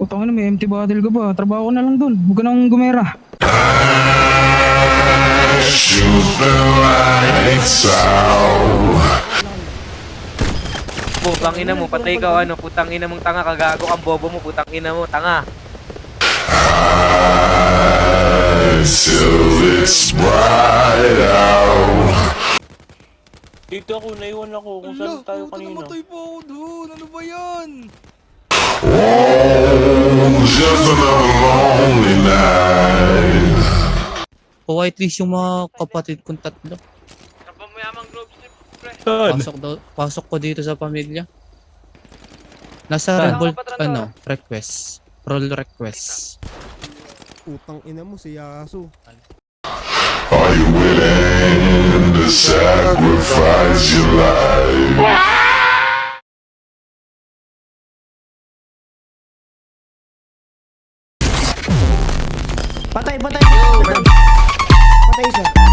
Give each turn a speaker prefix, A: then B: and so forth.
A: Utang na, may empty bottle ka pa. Trabaho ka na lang dun. Huwag ka nang gumera.
B: Shoot the lights out.
C: Putang ina mo, patay ka ano, putang ina mong tanga, kagago kang bobo mo, putang ina mo, tanga.
B: Till it's bright out.
D: Dito ako, naiwan ako kung saan tayo kanina.
E: Namatay pa ako doon. Ano ba yan?
B: Oh, just another lonely night.
F: O whitelist yung mga kapatid kong tatlo. Pasok ko dito sa pamilya. Nasa
C: Saan?
F: revolt, request. Roll request.
E: Utang ina mo si Yasu.
B: Are you willing to sacrifice your life?
G: Patay, patay, patay. Patay isa.